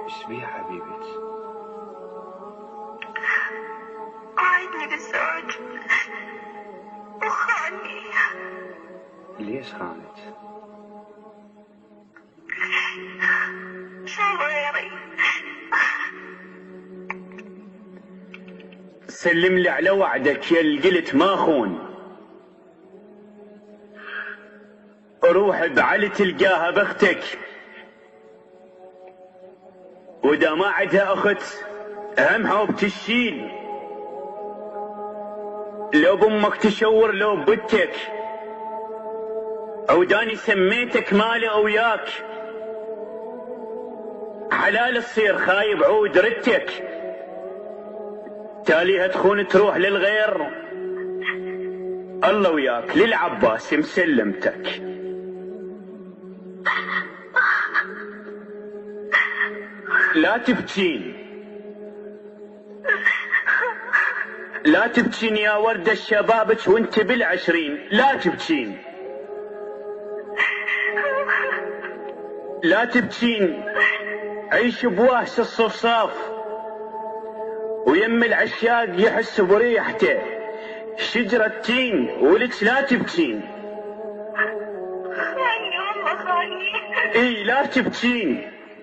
ايش بيه حبيبتي؟ وعدني بالزواج وخاني. ليش خانت؟ شو غيري؟ سلم لي على وعدك يا اللي قلت ما خون. روح بعلي تلقاها بختك، واذا ما عندها اخت همها وبتشيل، لو بامك تشور لو ببتك، او داني سميتك مالي وياك، حلال تصير خايب عود ردتك، تاليها تخون تروح للغير. الله وياك للعباس مسلمتك. لا تبكين، لا تبكين يا وردة الشبابك وانت بالعشرين، لا تبكين، لا تبكين. عيش بوهس الصفصاف ويم العشاق يحس بريحته، شجرة تين ولك لا تبكين. خاني والله خاني. اي لا تبكين.